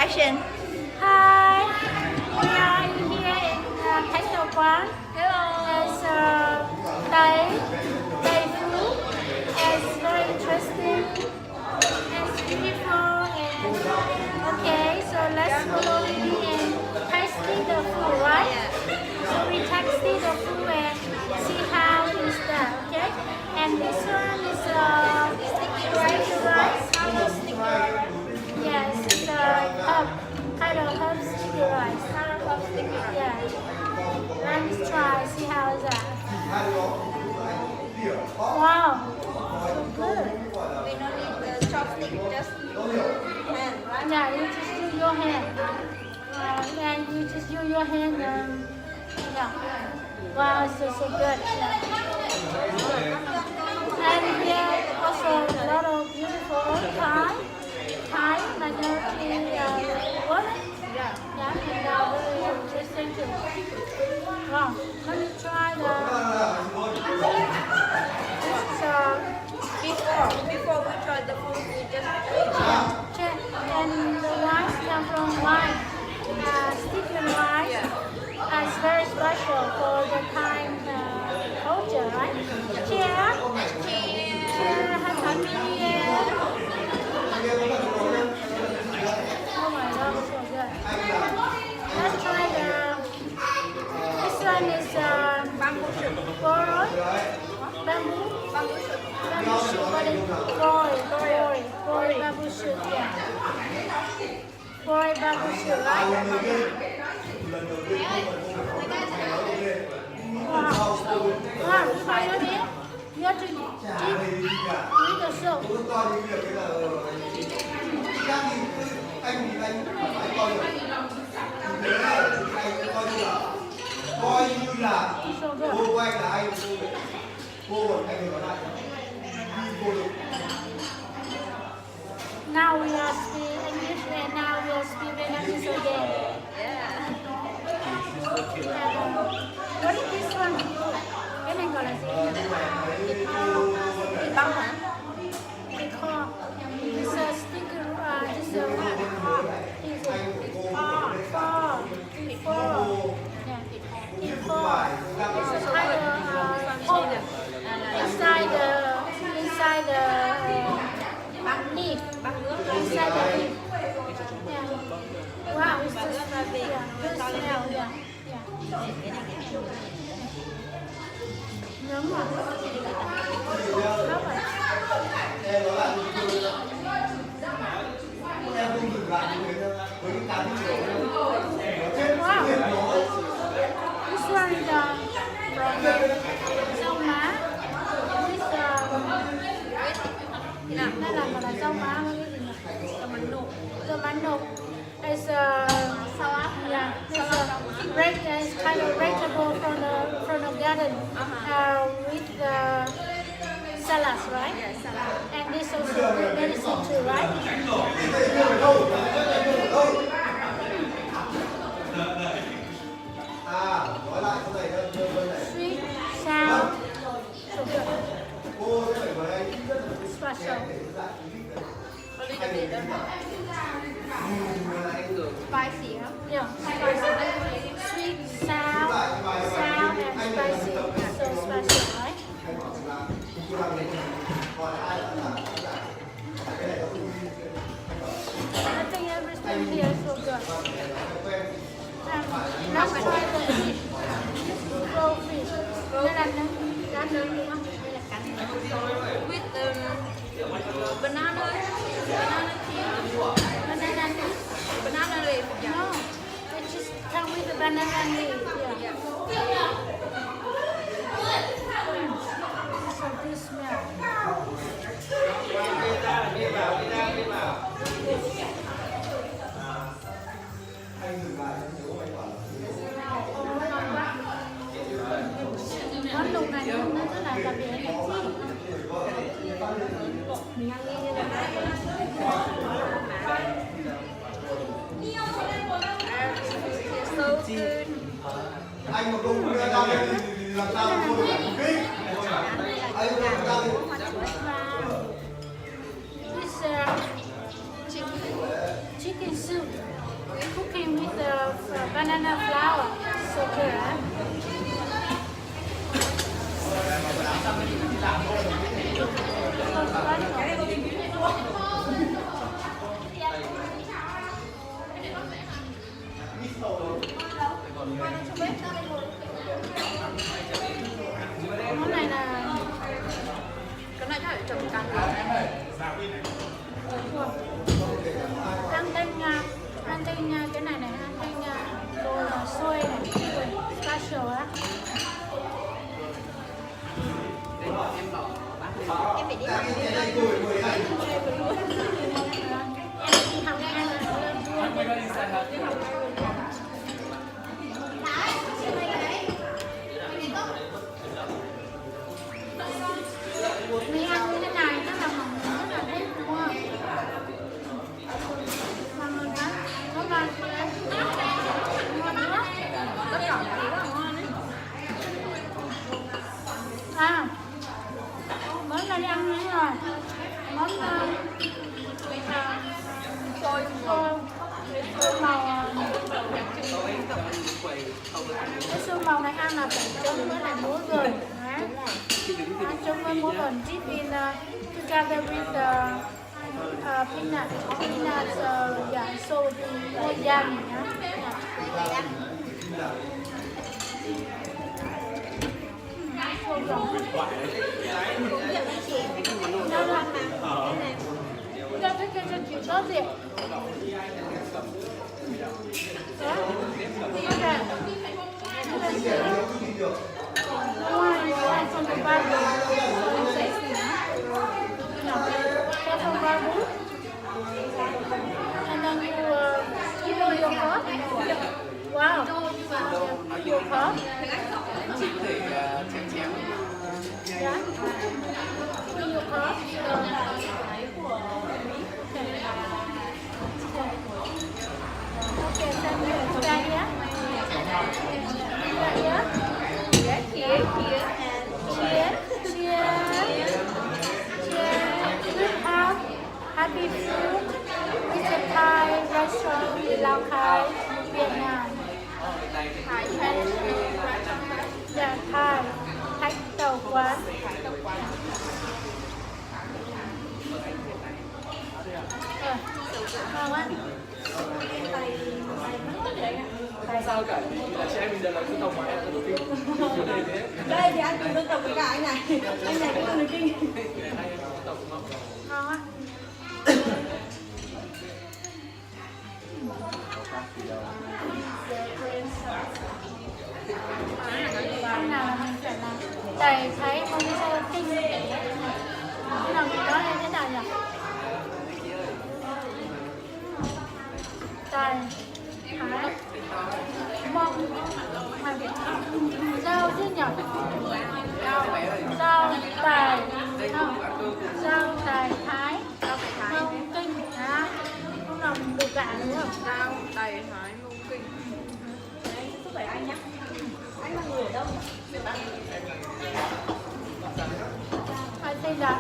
Action. Hi, we are here in Thánh Đồ Quán. Hello. It's Thai food. It's very interesting. It's beautiful. And okay, so let's follow me and tasting the food, right? So we tasting the food and see how is that, okay? And this one is sticky rice. Yes, it's herb, kind of herb sticky rice. Yeah. Let's try, see how is that. Wow, so good. We don't need the chopstick, just hand, right? Yeah, you just use your hand. And you just use your hand. Yeah. Wow, it's so good. And here also a lot of beautiful Thai minority wood. Yeah, and very interesting too. Wow, let me try Before we try the food, we just check. And the rice comes from wine. Sticky rice. It's very special for the Thai culture, right? Cheers. Happy New Year. Oh my God, so good. Let's try this one is bamboo shoot. bamboo Bamboo shoot. shoot, but it's gory bamboo shoot, yeah. Gory bamboo shoot, right? Wow, try it again. You have to dip with the soup. coi như là So good. cô của anh là anh cô còn anh còn lại cô được Now we are speaking English and now we are speaking Vietnamese again. Yeah. What is this one? Cái này gọi là gì? Thịt băm hả? Thịt kho. It's a sticker. It's a what? Is it? Kho. Thịt kho. Yeah. Thịt kho. It's a kind of pork inside the leaf. Inside the leaf. Yeah. Wow, it's just good smell. Yeah. Nấm à? Nấm à? em không dừng lại với cái 80 triệu Wow. This one is from rau má. This đây là gọi là rau má với cái gì nhỉ? Rau má nục. It's salad. Yeah. It's kind of vegetable from the garden. With salads, right? Yeah, salad. And this also good medicine too, right? nói lại cái này đơn này Sweet, sour, so good. cô sẽ phải mời anh rất là Special. A little bit, don't spicy, huh? Yeah, spicy. Sweet, sour, and spicy. So special, right? I think everything here is so good. Let's try the fish. Raw fish. Đây là cá nướng đúng không? Đây là cá nướng. With banana peel. Banana leaf. Banana leaf. No, it just come with the banana leaf. Yeah. So good smell. anh dừng lại nếu anh bảo Món lục này nó rất là đặc biệt. Mình ăn như thế này. So good. anh mà không đưa ra đây thì làm sao mà cô được kinh anh không đưa ra thì This chicken soup. Cooking with the banana flour. So good. Món này là Cái này chắc phải trồng canh. ăn tinh cái này ăn tinh đồ là xôi này, special á. Em phải đi học. Học nghe là mình ăn như thế này chắc là mọi người rất là thích đúng không? Mọi người nói ngon lắm. Ngon lắm. Rất nhỏ tí rất là ngon đấy. À, món này đi ăn nữa rồi. Món xôi màu. Cái xôi màu này ăn là phải chấm với lại muối gừng. Ăn chung với muối gừng dip in together with peanut yeah, so more yummy. Ra thích cái cho chị có gì? Ngoài from the Bible, from Bible, and then you know your cup. Wow, your cup. Chị có thể chém Yeah. Your cup. Okay, send me a try here. Right here. Yes, here, here, and Cheers. Cheers. Cheers. We have happy food. It's a Thai restaurant in Lao Cai, Vietnam. Thai Yeah, Thai. Thai Tàu Quán. Ngon quá. không sao cả, vì là chị em mình đều là dân tộc mà em là đầu tiên. đây thì anh cùng dân tộc với cả anh này. Anh này cũng là người Kinh. Hai em dân tộc đúng không? Ngon á. Hôm nào là mình phải làm đầy thấy không biết sao kinh. Cái nào mình nói lên thế nào nhỉ? Tài thái mong rau chứ nhỉ? Rau tài không? Rau tài thái mông kinh hả? Không nào mình được gạ đúng không? Rau, đầy, thái, mông kinh. Thúc đẩy anh nhé. Anh là người ở đâu? I think that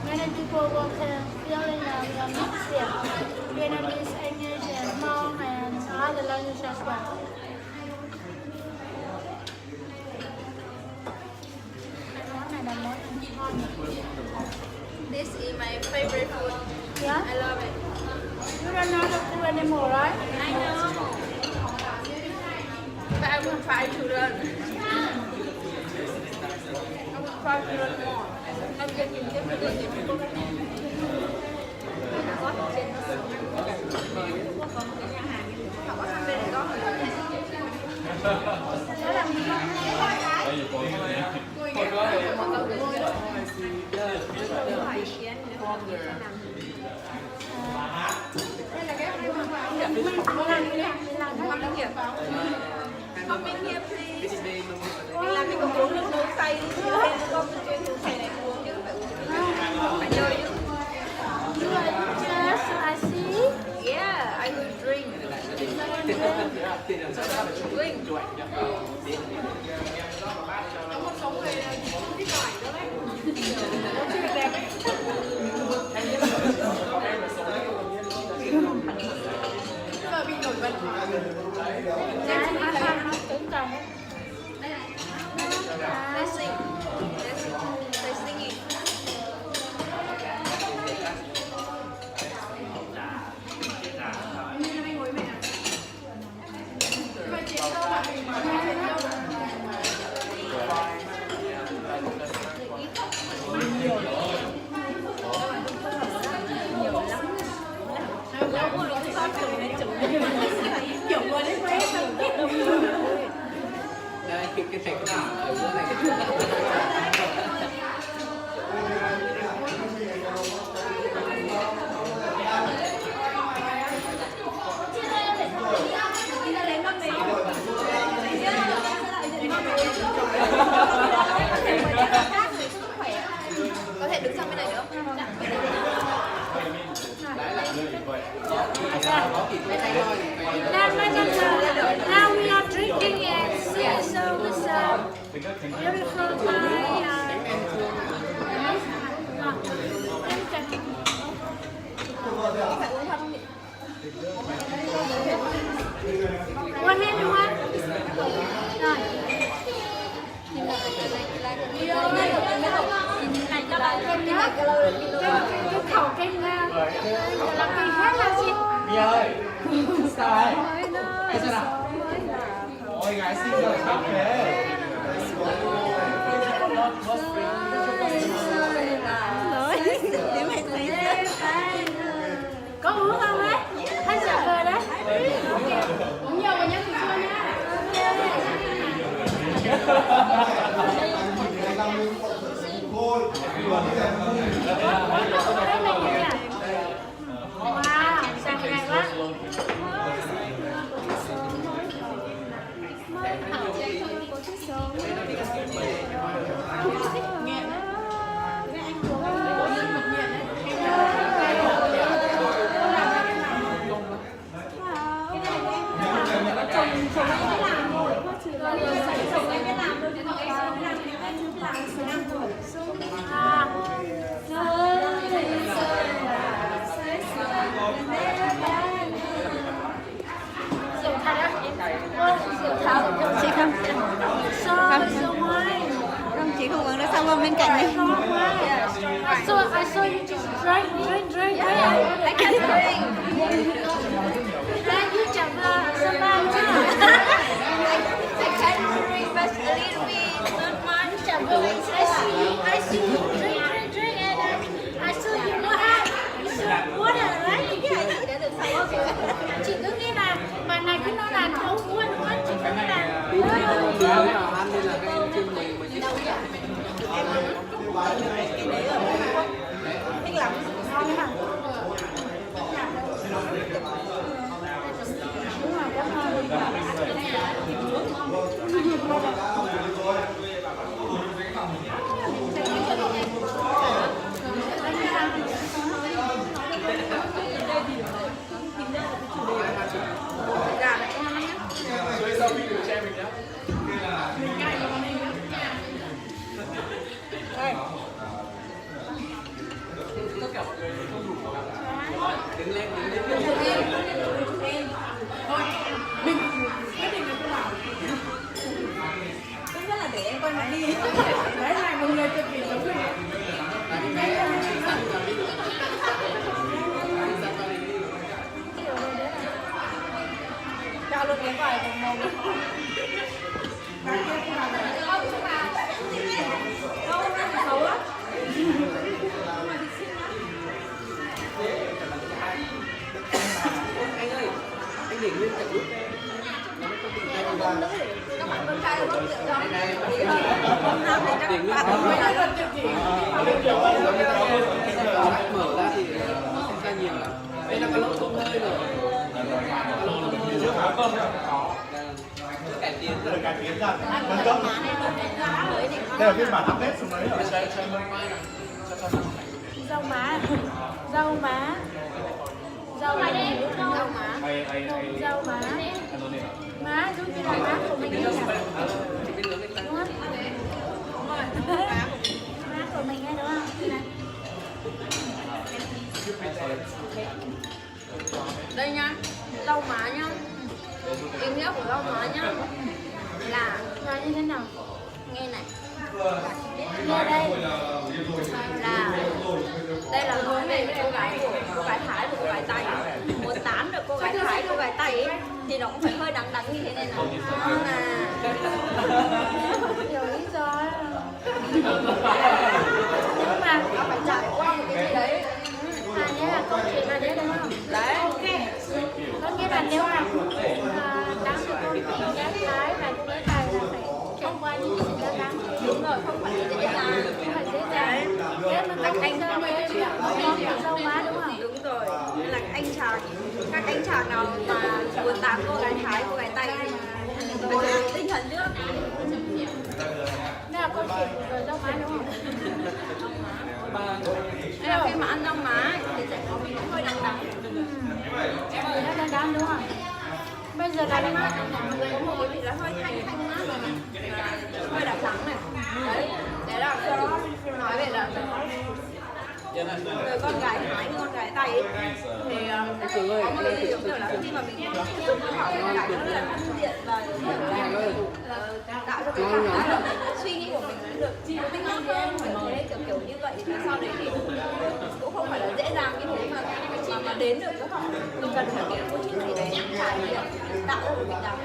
many people will feel in a mix here. Vietnamese, English, and Hmong, and other languages as well. Món này là món ngon nhỉ? This is my favorite food. Yeah? I love it. You don't know the food anymore, right? I know. But I will try to learn. I will try to learn more. Em sẽ tìm kiếm được những cái công nghệ. Có trên nó sửa. Có một cái nhà hàng như thế. Họ có sang bên này có. Đó là gì không? Không bên kia please. Mình làm mình có uống nước nấu xay đi. Con chuyên uống xay này uống chứ phải chơi chứ. You are interested, I see. Yeah, I will drink. Drink. Có một số người thích loại đó đấy. Có chưa được đẹp ấy. Tưởng chồng. Dancing. They're singing. Đây, cái thạch nào ở giữa này. Có thể đứng sang bên này được không? Now we are drinking and singing so with beautiful One hand one. Rồi. Cái khẩu cái là cái khác là gì? Bia ơi, sao ấy? Cái sao nào? Ôi gái xinh rồi, sao thế? Có uống không ấy? Hay sợ rồi đấy? Uống nhiều và nhớ mình xưa nha. Wow, sang ngày quá. Chị không cần nó xong qua bên cạnh đi. I saw you just drink. I can't drink. Then you chậm sân bay chứ nào? I can't drink but a little bit, not much. Chậm I see you drink and I saw you know how. You saw water, right? Chị đã được say chưa? Chị cứ nghĩ là bạn này cứ nói là không uống, chị cứ nghĩ là Tí nữa nào ăn nên là cái chương mình mới Đâu vậy? Em ăn cái đấy ở đây. Thích lắm. ngon hả? sau khi được che mình nhá. Tất cả mọi người không đủ đứng lên Tốt nhất là để em quay mặt đi. Đấy là một người cực kỳ giống mình. Cho luôn cái vải bằng màu. Xấu lắm. anh ơi, anh đỉnh lên cả lúc Các bạn con trai không rượu cho. đỉnh lên mở ra thì không ra nhiều lắm. Đây là cái lỗ thông hơi rồi. Cải tiến rồi. Cải tiến dần, nâng cấp. Đây là phiên bản update số mấy rồi. Rau má. Rau má. Rau má đi. Rau má. Rau má. Má giống như là má của mình ấy nhỉ? Đúng không? Má của mình ấy đúng không? Đây nha, lau má nha. Ý nghĩa của rau má nhá Là như thế nào? nghe này Nghe đây. là đây là nói về cô gái Thái và cô gái Tây. Muốn tán được cô gái Thái, cô gái Tây ấy, thì nó cũng phải hơi đắng đắng như thế này này. Hiểu lý do. Nhưng mà Nó phải trải qua một cái gì đấy. nhớ là câu chuyện là đấy đúng không? Đấy. Có nghĩa là nếu mà đáng được con tình gái Thái và cô gái Thái là phải trải qua những cái sự đáng. Đúng rồi, không phải dễ dàng. Không phải dễ dàng. Nếu mà các anh dâu mới có dâu má đúng không? Đúng rồi, nên là các anh chàng nào mà muốn tán cô gái Thái, cô gái Tây thì phải tinh thần trước. Đây là câu chuyện về dâu má đúng không? Nên là khi mà ăn rau má ấy, thì sẽ có vị hơi đắng đắng. Nó đáng đúng không? Bây giờ là Có một cái vị là hơi thanh thanh mát rồi này, hơi đắng đắng này. Đấy là nói về là người con gái Thái, con gái Tây ấy, thì có một cái gì giống kiểu là khi mà mình tiếp xúc với họ thì cái nó rất là thân thiện và tạo cho cái cảm giác là suy nghĩ của mình nó được tinh hơn kiểu thế, kiểu như vậy thì sau đấy thì cũng không phải là dễ dàng như thế mà đến được với họ, mình cần phải có một chút gì đấy trải nghiệm tạo ra được bình đẳng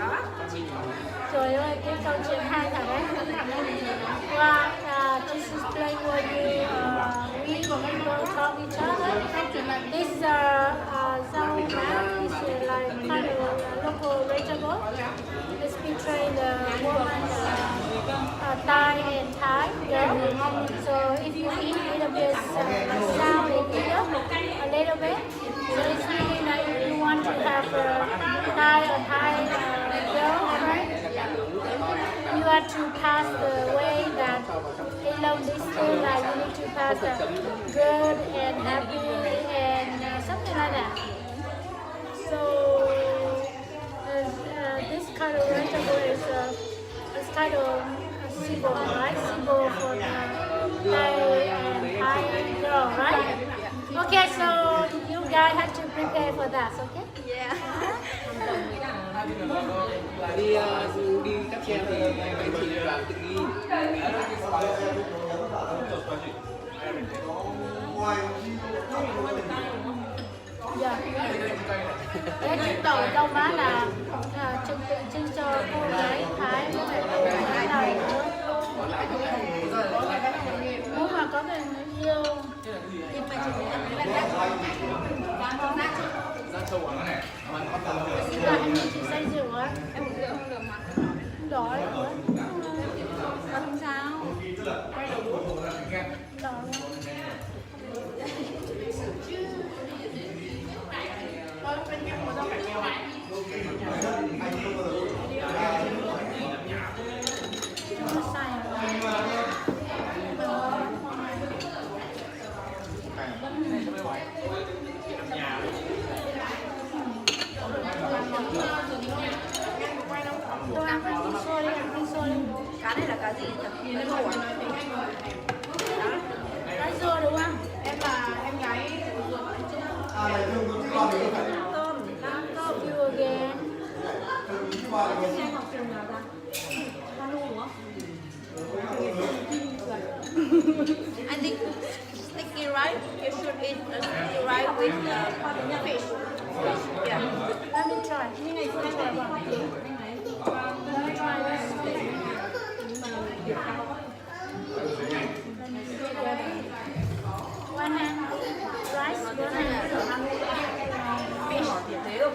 đó. trời ơi, cái câu chuyện hay thật đấy. Wow, this is playing where we will talk each other. This rau má is like kind of a local vegetable. It's between the woman Thai and Thai girl. So if you eat a little bit sour in here, a little bit, so it's really like if you want to have a Thai girl, right? You have to pass the way that along this thing, like you need to pass good and happy and something like that. So this kind of vegetable is kind of a symbol, right? Symbol for the Thai and Thai girl, right? Okay, so you guys have to prepare for that, okay? Yeah. Đi cáp treo thì phải chỉ vào tự nghi. Dạ. Cái chứng tỏ rau má là chứng cho cô gái Thái với lại cô gái Tây nữa. Nếu mà có người yêu là em chỉ say rượu á, Em uống rượu không được mà. đói quá. Không sao. Đói Tôi ăn cái xôi đi, ăn cái xôi đi. Cá này là cá gì nhỉ? Cá rô à? Cái xôi đúng không? Em là em gái tôm. You again. Em học trường nào ta? Panu đúng không? I think sticky rice. You should eat sticky rice with fish. Yeah. Let me try. Let me try this. One hand rice, one hand Fish. Thế không?